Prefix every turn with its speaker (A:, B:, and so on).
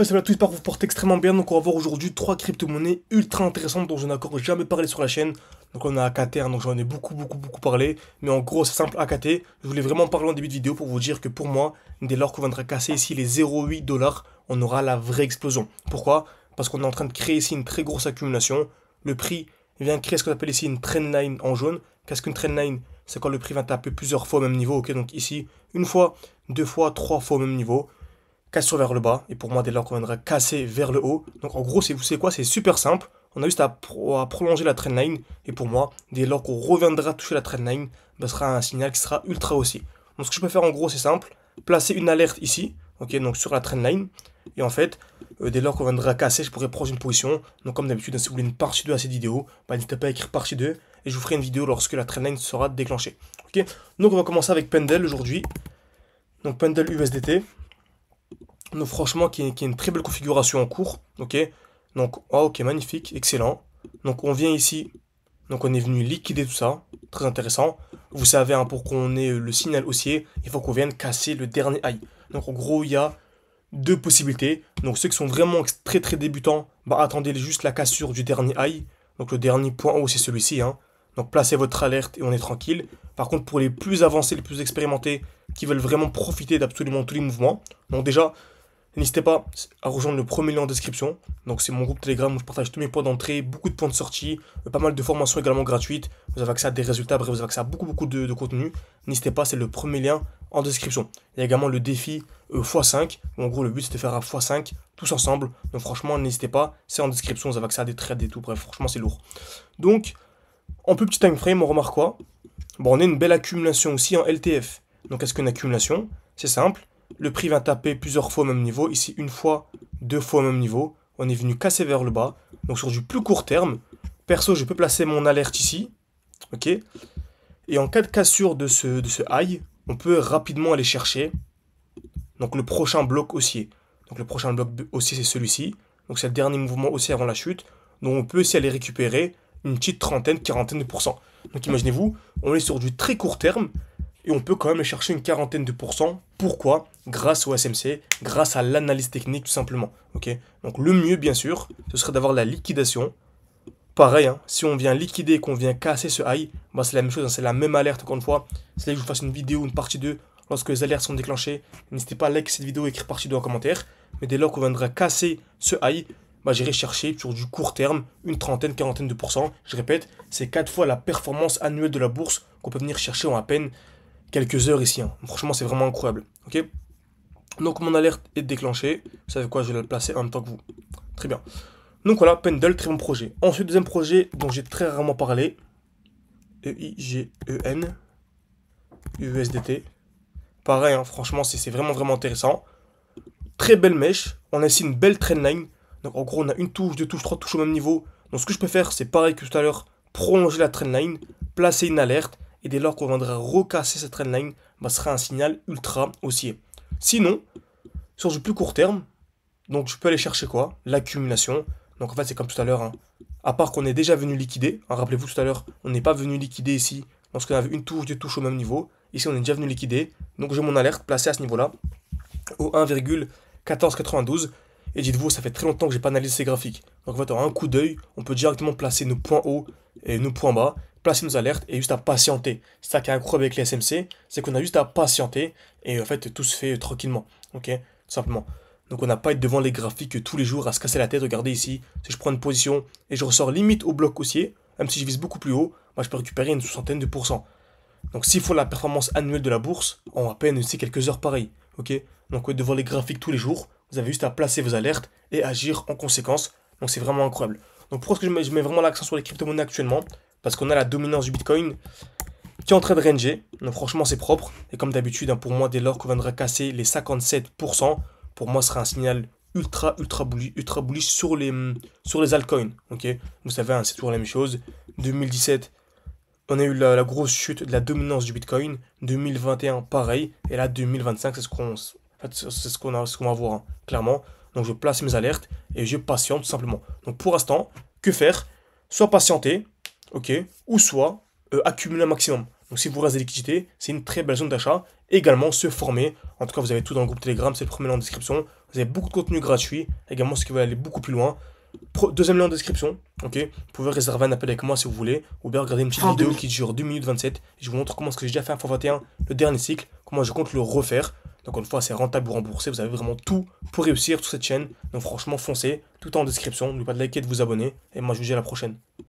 A: Salut à tous, j'espère que vous portez extrêmement bien. Donc on va voir aujourd'hui 3 crypto-monnaies ultra intéressantes dont je n'ai encore jamais parlé sur la chaîne. Donc on a AKT, hein, donc j'en ai beaucoup parlé. Mais en gros c'est simple, AKT, je voulais vraiment parler en début de vidéo pour vous dire que pour moi, dès lors qu'on viendra casser ici les 0,8 $, on aura la vraie explosion. Pourquoi? Parce qu'on est en train de créer ici une très grosse accumulation. Le prix vient créer ce qu'on appelle ici une trendline en jaune. Qu'est-ce qu'une trendline? C'est quand le prix va taper plusieurs fois au même niveau. Ok, donc ici, une fois, deux fois, trois fois au même niveau. Cassure vers le bas, et pour moi dès lors qu'on viendra casser vers le haut. Donc en gros, vous savez quoi, c'est super simple, on a juste à prolonger la trendline, et pour moi, dès lors qu'on reviendra toucher la trendline, ce sera un signal qui sera ultra haussier. Donc ce que je peux faire en gros, c'est simple, placer une alerte ici, ok, donc sur la trendline, et en fait, dès lors qu'on viendra casser, je pourrais prendre une position. Donc comme d'habitude, si vous voulez une partie 2 à cette vidéo, n'hésitez pas à écrire partie 2, et je vous ferai une vidéo lorsque la trendline sera déclenchée. Ok, donc on va commencer avec Pendle aujourd'hui, donc Pendle USDT. Donc franchement, qui est une très belle configuration en cours, ok. Donc, oh, ok, magnifique, excellent. Donc on vient ici, donc on est venu liquider tout ça, très intéressant. Vous savez, hein, pour qu'on ait le signal haussier, il faut qu'on vienne casser le dernier high. Donc en gros, il y a deux possibilités. Donc ceux qui sont vraiment très débutants, attendez juste la cassure du dernier high. Donc le dernier point haut, c'est celui-ci, hein. Donc placez votre alerte et on est tranquille. Par contre, pour les plus avancés, les plus expérimentés, qui veulent vraiment profiter d'absolument tous les mouvements, donc déjà, n'hésitez pas à rejoindre le premier lien en description. Donc c'est mon groupe Telegram où je partage tous mes points d'entrée, beaucoup de points de sortie, pas mal de formations également gratuites. Vous avez accès à des résultats, bref, vous avez accès à beaucoup de contenu. N'hésitez pas, c'est le premier lien en description. Il y a également le défi x5. En gros, le but c'est de faire un x5 tous ensemble. Donc franchement, n'hésitez pas, c'est en description, vous avez accès à des trades et tout. Bref, franchement, c'est lourd. Donc, en plus petit time frame, on remarque quoi? Bon, on a une belle accumulation aussi en LTF. Donc qu'est-ce qu'une accumulation? C'est simple. Le prix va taper plusieurs fois au même niveau. Ici, une fois, deux fois au même niveau. On est venu casser vers le bas. Donc, sur du plus court terme, perso, je peux placer mon alerte ici. Ok. Et en cas de cassure de ce high, on peut rapidement aller chercher donc le prochain bloc haussier. Donc, le prochain bloc haussier, c'est celui-ci. Donc, c'est le dernier mouvement haussier avant la chute. Donc, on peut aussi aller récupérer une petite trentaine, quarantaine de pourcents. Donc, imaginez-vous, on est sur du très court terme. Et on peut quand même chercher une quarantaine de pourcents. Pourquoi? Grâce au SMC, grâce à l'analyse technique tout simplement. Ok. Donc le mieux bien sûr, ce serait d'avoir la liquidation. Pareil, hein, si on vient liquider et qu'on vient casser ce high, c'est la même chose, hein, c'est la même alerte encore une fois. C'est là que je vous fasse une vidéo, une partie 2, lorsque les alertes sont déclenchées. N'hésitez pas à liker cette vidéo et écrire partie 2 en commentaire. Mais dès lors qu'on viendra casser ce high, j'irai chercher sur du court terme une trentaine, quarantaine de pourcents. Je répète, c'est 4 fois la performance annuelle de la bourse qu'on peut venir chercher en à peine quelques heures ici, hein. Franchement, c'est vraiment incroyable. Ok. Donc, mon alerte est déclenchée. Vous savez quoi, je vais la placer en même temps que vous. Très bien. Donc, voilà, Pendle, très bon projet. Ensuite, deuxième projet dont j'ai très rarement parlé. EIGEN. USDT. Pareil, hein, franchement, c'est vraiment intéressant. Très belle mèche. On a ici une belle trendline. Donc, en gros, on a une touche, deux touches, trois touches au même niveau. Donc, ce que je peux faire, c'est pareil que tout à l'heure. Prolonger la trendline. Placer une alerte. Et dès lors qu'on viendra recasser cette trendline, ce sera un signal ultra haussier. Sinon, sur du plus court terme, donc je peux aller chercher quoi? L'accumulation. Donc en fait, c'est comme tout à l'heure, hein. À part qu'on est déjà venu liquider, hein, rappelez-vous tout à l'heure, on n'est pas venu liquider ici, lorsqu'on avait une touche, deux touches au même niveau. Ici, on est déjà venu liquider. Donc j'ai mon alerte placée à ce niveau-là, au 1,1492. Et dites-vous, ça fait très longtemps que j'ai pas analysé ces graphiques. Donc en fait, en un coup d'œil, on peut directement placer nos points hauts et nos points bas, placer nos alertes et juste à patienter. C'est ça qui est incroyable avec les SMC, c'est qu'on a juste à patienter et en fait tout se fait tranquillement. Ok, tout simplement. Donc on n'a pas à être devant les graphiques tous les jours à se casser la tête. Regardez ici, si je prends une position et je ressors limite au bloc haussier, même si je vise beaucoup plus haut, je peux récupérer une soixantaine de pourcents. Donc s'il faut la performance annuelle de la bourse, en à peine aussi quelques heures pareil. Ok, donc devant les graphiques tous les jours, vous avez juste à placer vos alertes et agir en conséquence. Donc c'est vraiment incroyable. Donc pourquoi est-ce que je mets vraiment l'accent sur les crypto-monnaies actuellement? Parce qu'on a la dominance du Bitcoin qui est en train de ranger. Donc franchement c'est propre. Et comme d'habitude, hein, pour moi, dès lors qu'on viendra casser les 57%, pour moi ce sera un signal ultra bullish sur les altcoins. Ok, vous savez, hein, c'est toujours la même chose. 2017, on a eu la grosse chute de la dominance du Bitcoin. 2021, pareil. Et là, 2025, c'est ce qu'on va voir, hein, clairement. Donc, je place mes alertes et je patiente tout simplement. Donc, pour l'instant, que faire? Soit patienter, ok, ou soit accumuler un maximum. Donc si vous restez des liquidités, c'est une très belle zone d'achat. Également se former. En tout cas, vous avez tout dans le groupe Telegram, c'est le premier lien en description. Vous avez beaucoup de contenu gratuit. Également, ce qui va aller beaucoup plus loin. Deuxième lien en description, ok. Vous pouvez réserver un appel avec moi si vous voulez, ou bien regarder une petite vidéo qui dure 2 minutes 27. Et je vous montre comment est-ce que j'ai déjà fait un x21, le dernier cycle, comment je compte le refaire. Donc une fois, c'est rentable ou remboursé, vous avez vraiment tout pour réussir sur cette chaîne. Donc franchement, foncez, tout est en description. N'oubliez pas de liker et de vous abonner. Et moi, je vous dis à la prochaine.